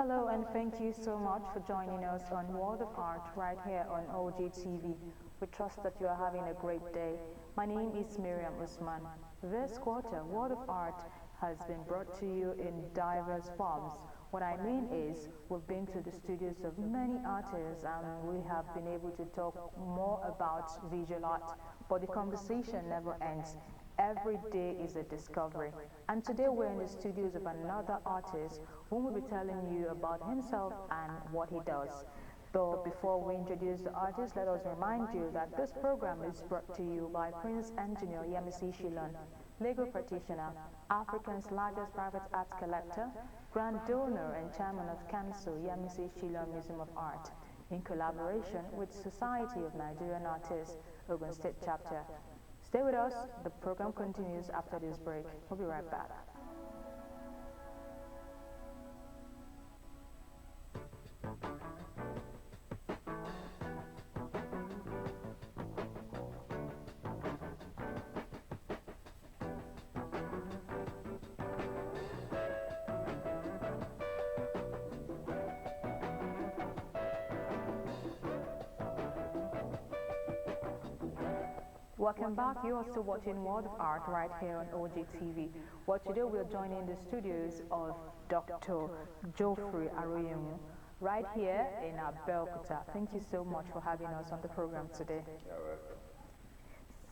Hello, and thank you so much for joining us on World of Art right here on OGTV. We trust that you are having a great day. My name is Miriam Usman. This quarter, World of Art has been brought to you in diverse forms. What I mean is, we've been to the studios of many artists and we have been able to talk more about visual art, but the conversation never ends. Every day is a discovery. And today we're in the studios of another artist who will be telling you about himself and what he does. But before we introduce the artist, let us remind you that this program is brought to you by Prince Engineer Yemisi Shilon, legal practitioner, Africa's largest private art collector, grand donor and chairman of Council Yemisi Shilon Museum of Art, in collaboration with Society of Nigerian Artists, Ogun State Chapter. Stay with us, the program continues after this break. We'll be right back. Welcome back. You are still watching World of Art right here on OGTV. Well, today we are joining the studios of Dr. Geoffrey Aroyemu right here in Abeokuta. Thank you so much for having us on the program today.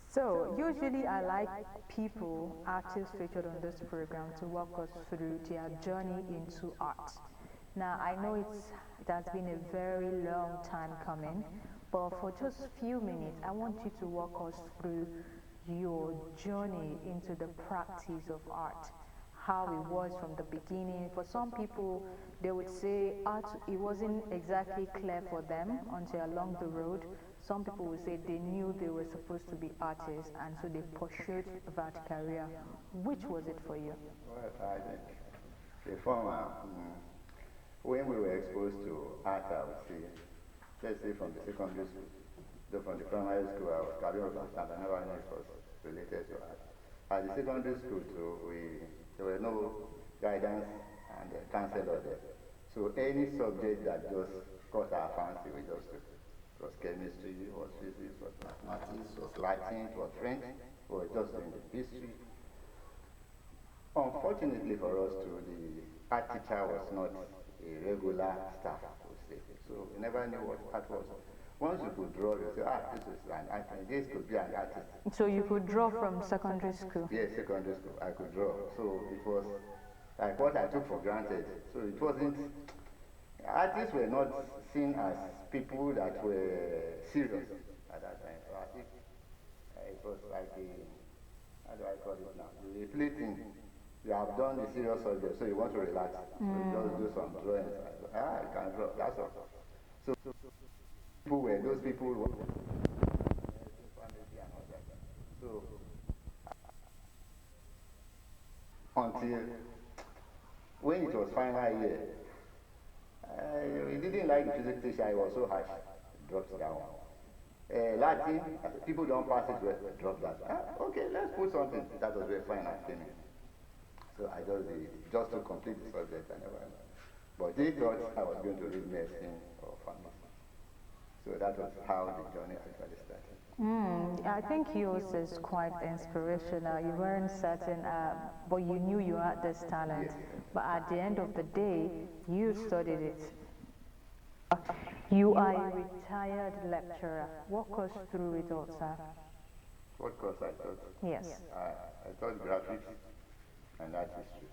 So, usually I like people, artists featured on this program, to walk us through their journey into art. Now, I know it has been a very long time coming, but for just a few minutes, I want you to walk us through your journey into the practice of art, how it was from the beginning. For some people, they would say art, it wasn't exactly clear for them until along the road. Some people would say they knew they were supposed to be artists, and so they pursued that career. Which was it for you? Well, I think the former, when we were exposed to art, I would say, let's say from the secondary school, though from the primary school, I was carrying on and I never knew it was related to art. At the secondary school, too, there were no guidance and counselor there. So any subject that just caught our fancy, we just took. It was chemistry, it was physics, it was mathematics, it was Latin, it was French, we were just doing the history. Unfortunately for us, too, the art teacher was not a regular staff, I would say. So we never knew what art was. Once you could draw, you say, this is an artist, this could be an artist. So you could draw from secondary school? Yes, secondary school, I could draw. So it was like what I took for granted. So it wasn't, artists were not seen as people that were serious at that time. So I think it was like a, how do I call it now? A plaything. You have done the serious subject, so you want to relax. So you just do some drawings. I can draw, that's all. So people were, those people were, so until when it was final year, he didn't like the physics teacher, he was so harsh, dropped that one. Latin, people don't pass it, well, drop that. Okay, let's put something. That was very fine, I think. So I just did it, just to complete the subject and everything. But they thought I was going to read medicine or pharmacy. So that was how the journey actually started. I think yours is quite inspirational. You weren't certain, but you knew you had this talent. Yes. But at the end of the day, you studied it. You are a retired lecturer. Walk us through it all, sir. What course I taught? Yes. I taught graphics and art history.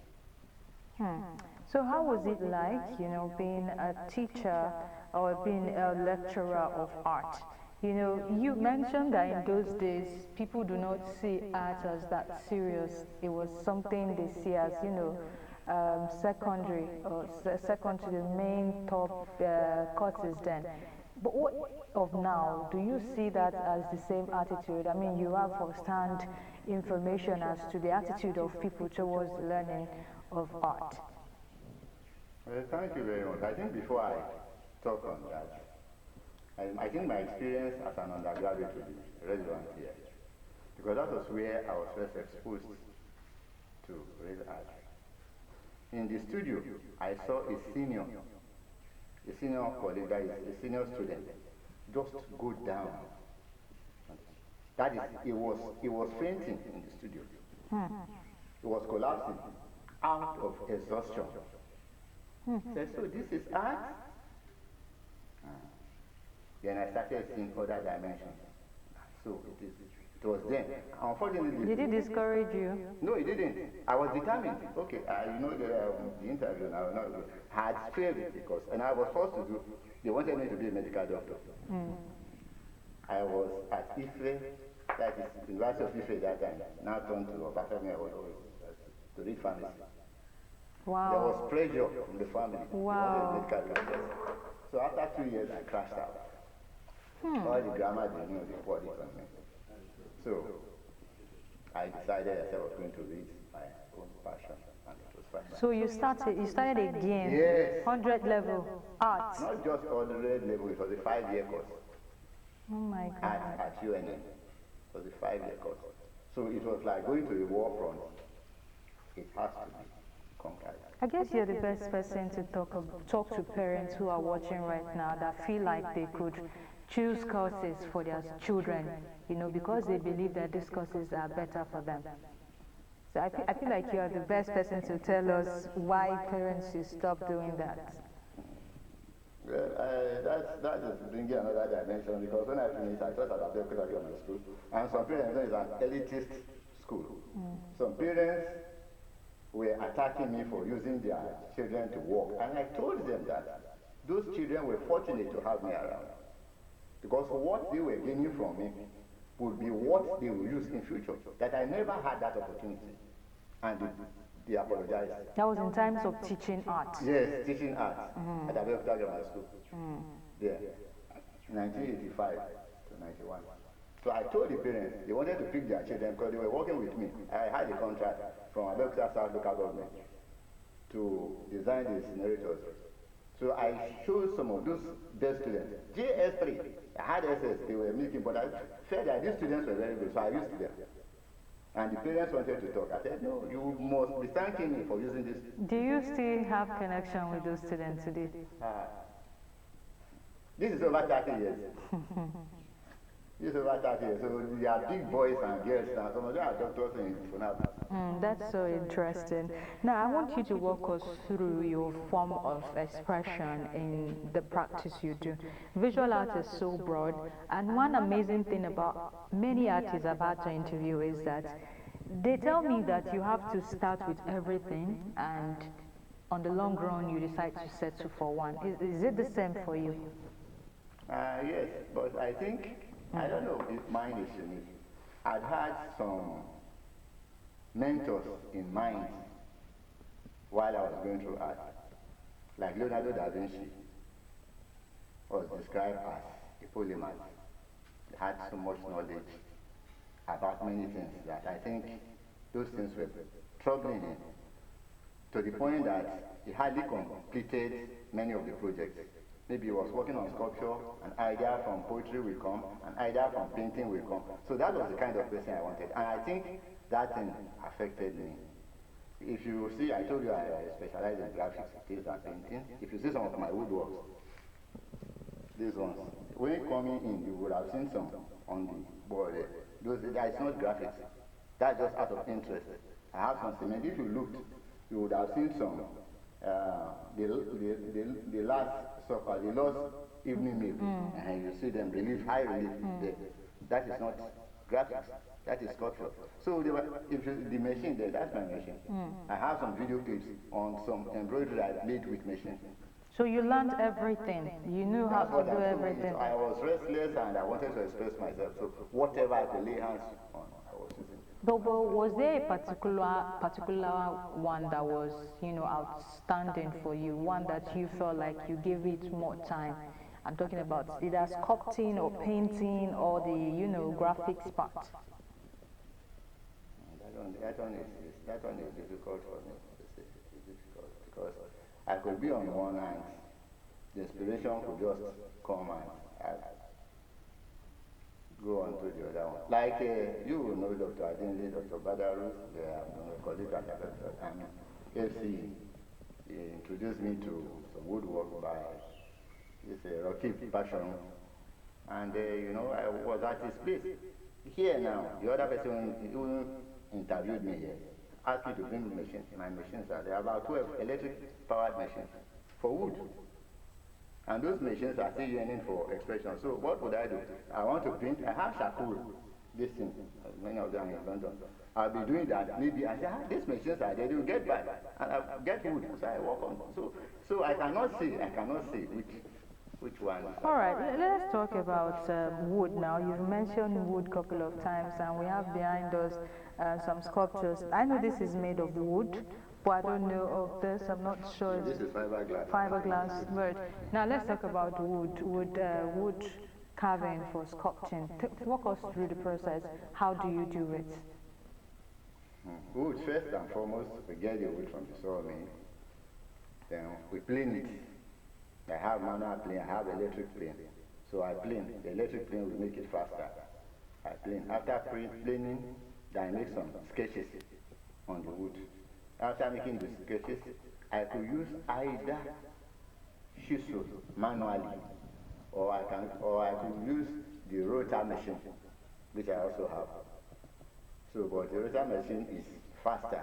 So how was it like, being a teacher or being a lecturer of art? You mentioned that in those days, people do not see art as that serious. It was something they see as, secondary or second to the main top courses then. But what of now? Do you see that as the same attitude? I mean, you have first-hand information as to the attitude of people towards learning of art. Well, thank you very much. I think before I talk on that, I think my experience as an undergraduate will be relevant here. Because that was where I was first exposed to real art. In the studio, I saw a senior colleague, that is a senior student, just go down. That is, he was fainting in the studio. He was collapsing out of exhaustion. Said, so this is art? Then I started seeing other dimensions. So it was then. Unfortunately, did it discourage you? No, it didn't. I was determined. Okay, you know the interview now. No, I had failed it because, and I was forced to do. They wanted me to be a medical doctor. I was at IFE, that is University of IFE that time. Now turned to Obafemi to read pharmacy. Wow. There was pressure from the family. Wow. They wanted medical doctors. So after 2 years, I crashed out. All the grammar they knew, they poured it on me. So I decided I was going to read my own passion, and it was fine. So you started again? Yes. 100 level art? Not just 100 level, it was a 5-year course. Oh my God. At UNM. It was a 5-year course. So it was like going to a war front. It has to be conquered. I guess you're the best person to talk to parents who are watching right now that feel like they could choose courses for their children, you know, because they believe that these courses are better for them. So I feel like you are the best person to tell us why parents should stop doing that. Well, that is bringing another dimension, because when I finished, I thought at Abeokuta school, and some parents know it's an elitist school. Some parents were attacking me for using their children to work, and I told them that those children were fortunate to have me around, because what they were gaining from me would be what they will use in future, that I never had that opportunity, and they apologized. That was in times of teaching art? Yes, teaching art at Abeokuta Grammar School. Yeah, 1985 to 91. So I told the parents, they wanted to pick their children because they were working with me. I had a contract from Abeokuta South Local Government to design the incinerators. So I showed some of those best students. JS3, I had SS, they were making, but I felt that these students were very good, so I used them. And the parents wanted to talk. I said, no, you must be thanking me for using this. Do you still have connection with those students today? This is over 30 years. This is over 30 years. So they are big boys and girls, and some of them are doctors in Funab. That's so interesting. Now, I want you to walk us through your form of expression in the practice you do. Visual art is so broad, and one amazing thing about many artists I've had to interview is that they tell me that you have to start with everything, and on the long run, you decide to settle for one. Is it the same for you? Yes, but I think, I don't know if mine is unique. I've had some mentors in mind while I was going through art. Like Leonardo da Vinci was described as a polymath. He had so much knowledge about many things that I think those things were troubling him, to the point that he hardly completed many of the projects. Maybe he was working on sculpture, an idea from poetry will come, an idea from painting will come. So that was the kind of person I wanted. And I think that thing affected me. If you see, I told you I specialize in graphics, stills and painting. If you see some of my woodworks, these ones, when coming in, you would have seen some on the board there. It's not graphics. That's just out of interest. I have some cement. If you looked, you would have seen some, the last supper, the last evening meal, and you see them relief, high relief there. That is not graphics. That is sculpture. So the machine there, that's my machine. I have some video clips on some embroidery I made with machine. So you learned everything. You knew how to do everything. I was restless and I wanted to express myself. So whatever I could lay hands on, I was using. But was there a particular one that was, outstanding for you? One that you felt like you gave it more time? I'm talking about either sculpting or painting or the, graphics part. That one is difficult for me. It's difficult because I could be on one hand, the inspiration could just come and go on to the other one. Like you will know Dr. Adinle, Dr. Badaru, they are colleagues at FC. introduced me to some woodwork by this Rocky Passion. And, you know, I was at his place. Here now, the other person who interviewed me here asked me to bring my machines are there, about 12 electric powered machines for wood. And those machines are still yearning for expression. So what would I do? I want to print. I have charcoal, this thing, many of them in London. I'll be doing that. Maybe I say, these machines are there, they will get back. And I'll get wood. So I work on them. So I cannot see which one. All right, let's talk about wood now. You've mentioned wood a couple of times, and we have behind us some sculptures. I know this is made of wood, but I don't know of this. I'm not sure. This is fiberglass. Fiberglass. But now let's talk about wood carving for sculpting. Walk us through the process. How do you do it? Wood, first and foremost, we get the wood from the sawmill. Then we plane it. I have manual plane, I have electric plane. So I plane. The electric plane will make it faster. I plane. After planing, then I make some sketches on the wood. After making the sketches, I could use either chisel manually, or I could use the rotor machine, which I also have. So, but the rotor machine is faster.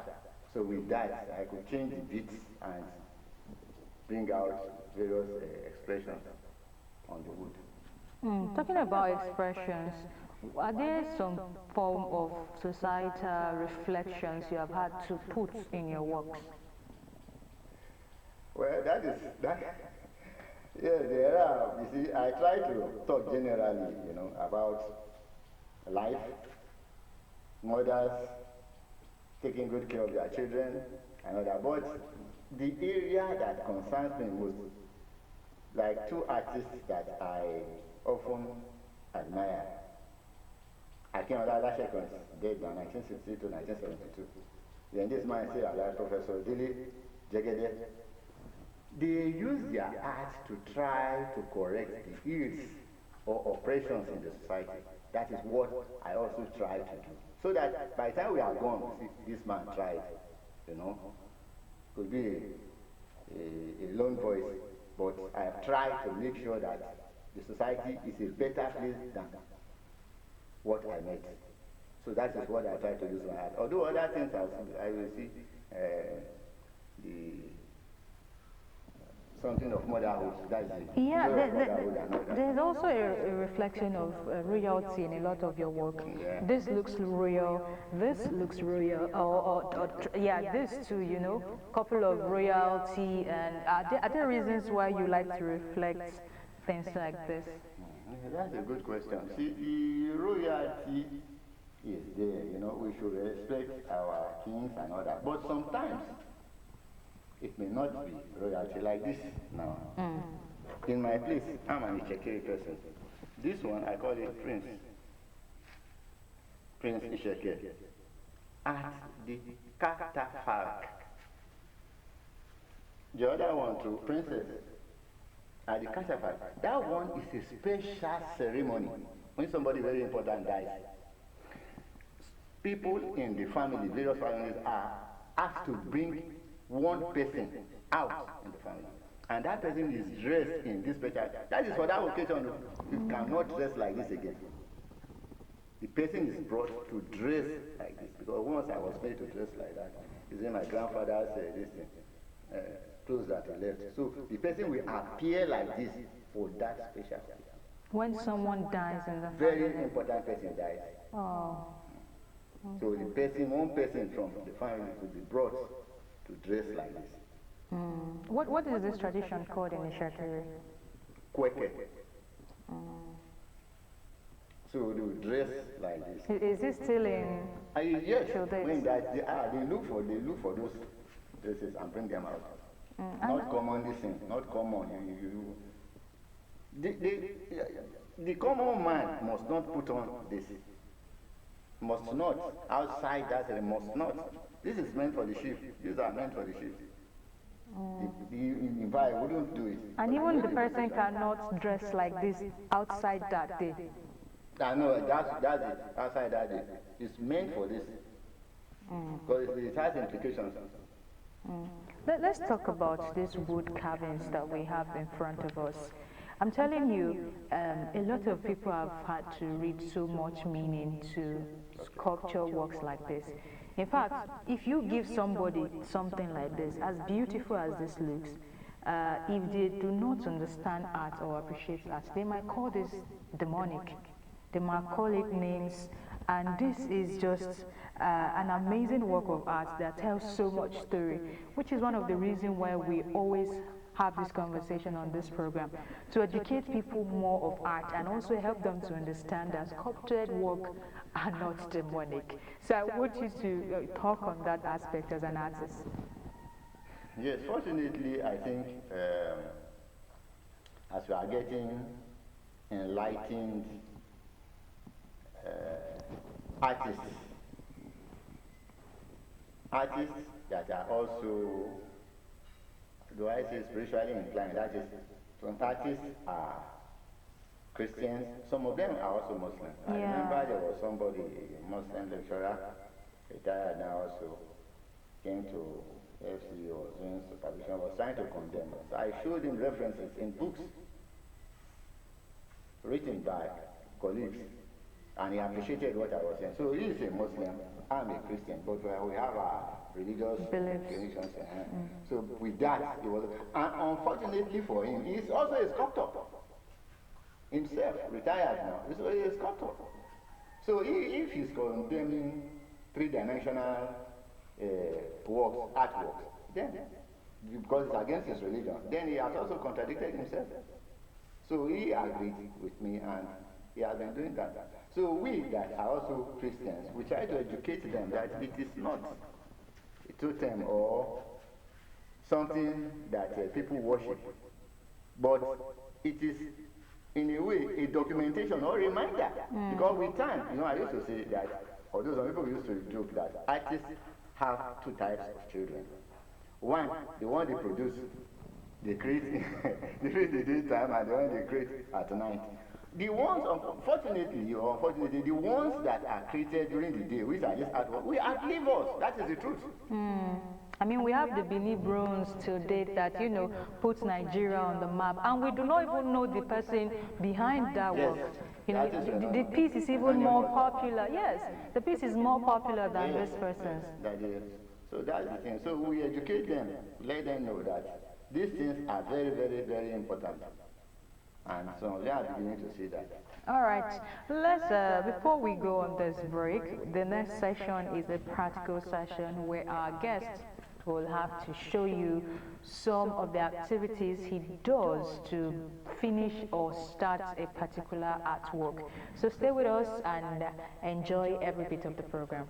So with that, I could change the beats and bring out various expressions on the wood. Talking about expressions, are there some form of societal reflections you have had to put in your works? Well, yeah, there are. You see, I try to talk generally, you know, about life, mothers taking good care of their children, and all that. But the area that concerns me most, like two artists that I often admire, Akemola Alashekan dead in 1960 to 1972. Then this man still alive, Professor Dili Jegede. They use their art to try to correct the ills or oppressions in the society. That is what I also try to do. So that by the time we are gone, see, this man tried, you know. Could be a lone voice, but I have tried to make sure that the society is a better place than what I met. So that is what I try to use my art. Although other things I will see something of motherhood. That's there's also a reflection of royalty in a lot of your work. Yeah. This looks royal, this looks royal, this too, you know, couple of royalty. And are there reasons why you like to reflect things like this? That's a good question. See, the royalty is there, you know, we should respect our kings and all that. But sometimes it may not be royalty like this now. In my place, I'm an Ishekiri person. This one, I call it Prince Isheke. At the catafalque. The other one too, Princess. At the catafalque. That one is a special ceremony. When somebody very important dies, people in the family, various families, are asked to bring one person out in the family. And that person is dressed in this special. That is for that occasion. You cannot dress like this again. The person is brought to dress like this. Because once I was made to dress like that. It's in my grandfather's clothes that he left. So the person will appear like this for that special. When someone dies in the family. Very important person dies. Oh. So the person, one person from the family will be brought to dress like this. What is this tradition called in Ishekiri? Kweke. So they will dress like this. Is this still in Yes, days? when they look for those dresses and bring them out. Not common this thing, not common. The common man must not put on this. Must not. Outside that, must not. This is meant for the chief. These are meant for the chief. The I wouldn't do it. And even the person cannot dress like this outside that day. No, that's it. Outside that day. It's meant for this. Because it has implications. Let's talk about these wood carvings that we have in front of us. I'm telling you, a lot of people have had to read so much meaning to sculpture works like this. In fact, if you give somebody something like this, as beautiful as this looks, if they do not understand art or appreciate art, they might call this demonic. They might call it names, and this is just an amazing work of art that tells so much story, which is one of the reasons why we always have this conversation on this program, to educate people more of art and also help them to understand that sculpted work are not demonic. So I want you to talk on that aspect as an artist. Yes, fortunately, I think as we are getting enlightened artists that are also, do I say spiritually inclined, that is, some artists are Christians, some of them are also Muslims. I remember there was somebody, a Muslim lecturer, retired now also, came to FC, was doing supervision, was trying to condemn us. I showed him references in books written by colleagues, and he appreciated what I was saying. So he is a Muslim, I'm a Christian, but we have our religious inclinations. So with that, it was, and unfortunately for him, he's also a sculptor himself, retired now. So he's a sculptor. So if he's condemning three-dimensional works, artworks, then, because it's against his religion, then he has also contradicted himself. So he agreed with me, and he has been doing that. So we that are also Christians, we try to educate them that it is not a totem or something that people worship, but it is in a way a documentation or reminder. Because with time, I used to say that, although some people used to joke that artists have two types of children. One, the one they produce, they create during the daytime, and the one they create at night. The ones, unfortunately or unfortunately, the ones that are created during the day, which are just artwork, we outlive us. That is the truth. I mean, we have the Benin bronze to date that, puts Nigeria on the map, and we do not even know the person behind that work. The piece is even more popular. Yes, the piece is more popular than this person's. So that's the thing. So we educate them, let them know that these things are very, very, very important. And so they are beginning to see that. All right. Let's, before we go on this break, the next session is a practical session where our guest will have to show you some of the activities he does to finish or start a particular artwork. So stay with us and enjoy every bit of the program.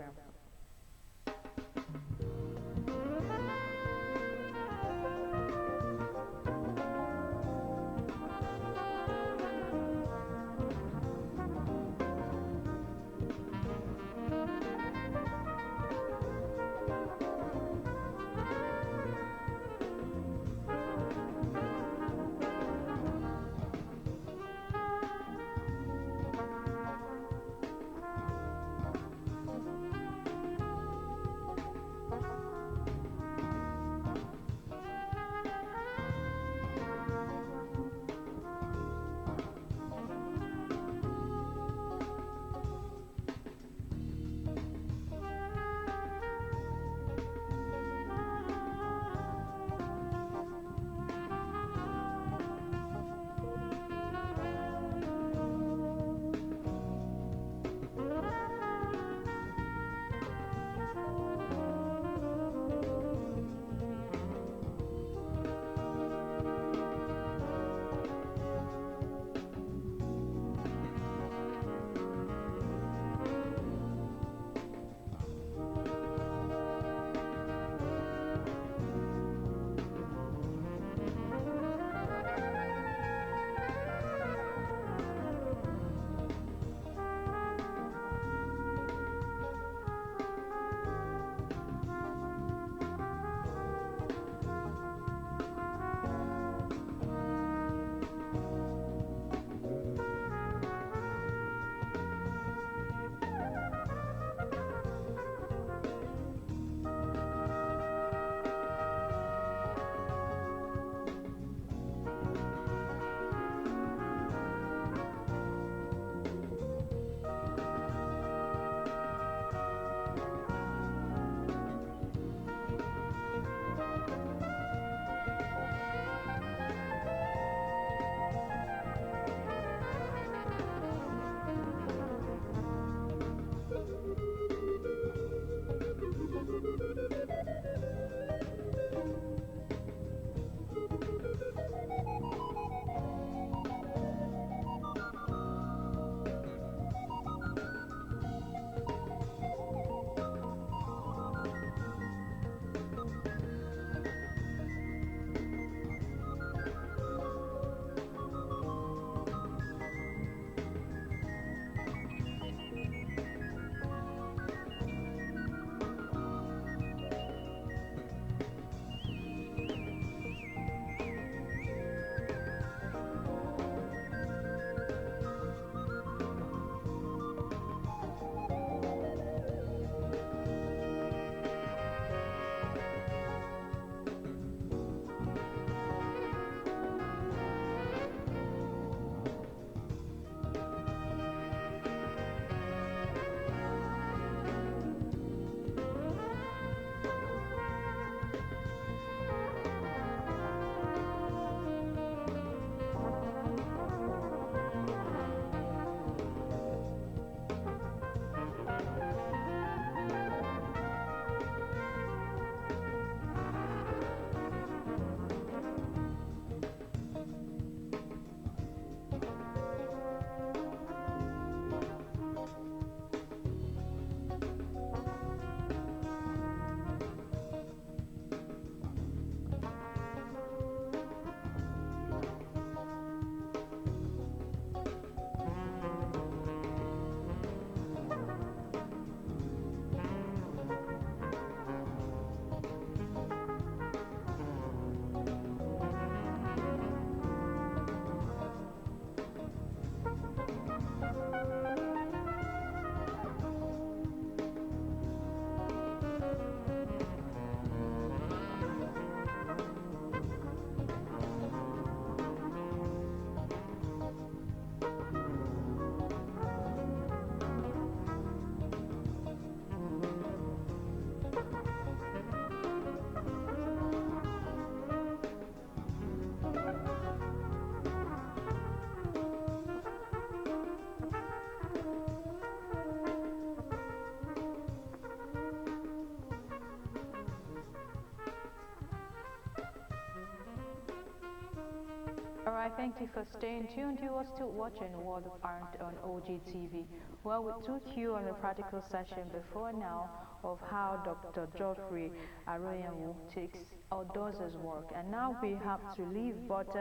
Alright, thank you for staying tuned. You are still watching World of Art on OGTV. Well, we took you on a practical session before now of how Dr. Geoffrey Aroyanwu takes or does his work, and now we have to leave. But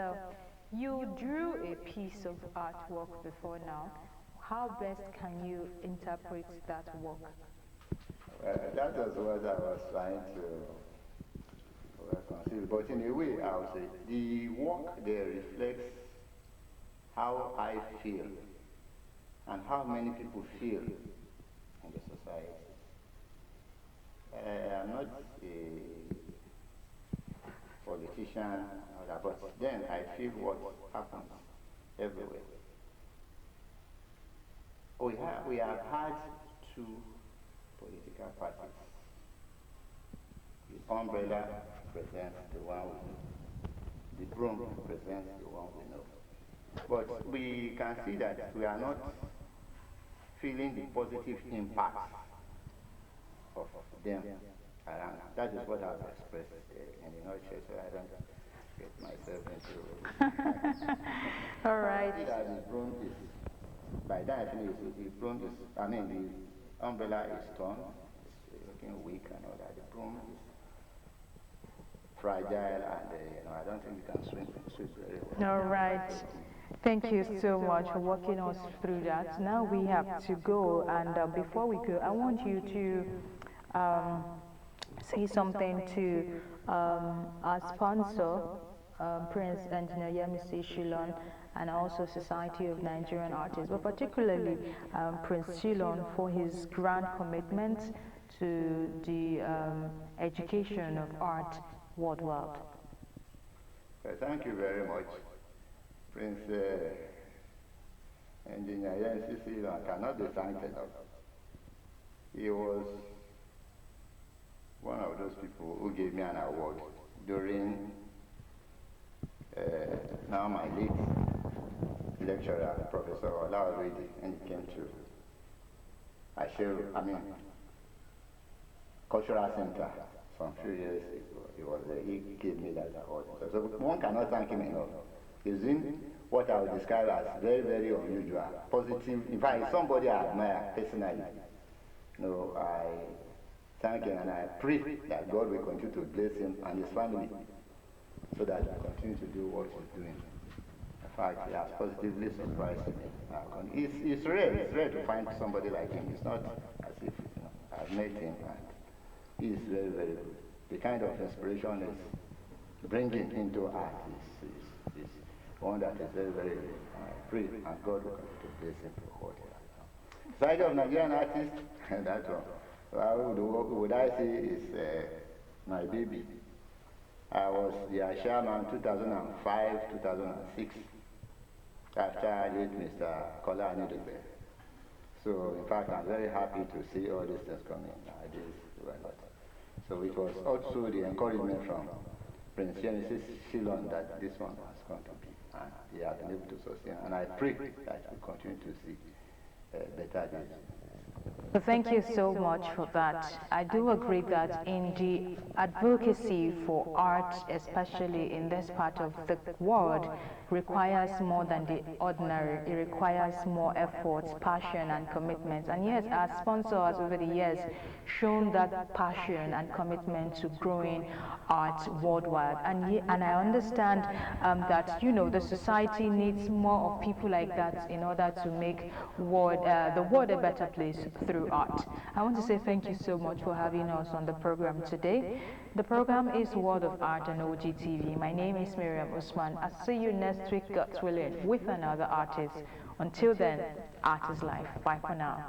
you drew a piece of artwork before now. How best can you interpret that work? That was what I was trying to consider. But in a way, I would say the work there reflects how I feel and how many people feel in the society. I'm not a politician, but then I feel what happens everywhere. We have had two political parties. The umbrella represents the one we know. The broom represents the one we know. But we can see that we are not feeling the positive impact of them around. That is what I've expressed in a nutshell, so I don't get myself into. All right. The broom is, by that I think the broom is, I mean the umbrella is torn, it's looking weak and all that. The broom is fragile and I don't think you can swim very well. All right. Thank you so much for walking us through that. Now we have to go, and before we go, I want you to say something to our sponsor, Prince Engineer Yemisi Shilon, and also Society of Nigerian Artists, but particularly Prince Shilon for his grand commitment to the education of art worldwide. Thank you very much. Prince Engineer Yemisi Shilon cannot be thanked enough. He was one of those people who gave me an award during now my late lecturer, Professor Olaoredi, and he came to Cultural Center some few years ago. He gave me that award. So one cannot thank him enough. He's in what I would describe as very, very unusual, positive. In fact, somebody I admire personally. I thank him and I pray that God will continue to bless him and his family so that he continue to do what he's doing. In fact, he has positively surprised me. It's rare to find somebody like him. It's not as if I've met him, and he's very, very good. The kind of inspiration is bringing into art is one that is very, very free, and God will continue to bless him for what he has done. Society of Nigerian Artists, that one. What would I say is my baby. I was the chairman 2005, 2006, after late Mr. Kola Anidugbe. So, in fact, I'm very happy to see all these things coming nowadays. So, it was also the encouragement from Prince Yemisi Shilon that this one has come to be, and he has been able to sustain. And I pray that we continue to see better days. Well, thank you so much for that. I do agree that in the advocacy for art, especially in this part of the world, requires more than the ordinary. It requires more efforts, passion, and commitment. And yes, our sponsor has over the years shown that passion and commitment to growing art worldwide. And I understand that the society needs more of people like that in order to make the world a better place through art. I want to say thank you so much for having us on the program today. The program is World of Art on OGTV. My name is Miriam Usman. I'll see you next week, God willing, with another artist. Until then, art is life. Bye for now.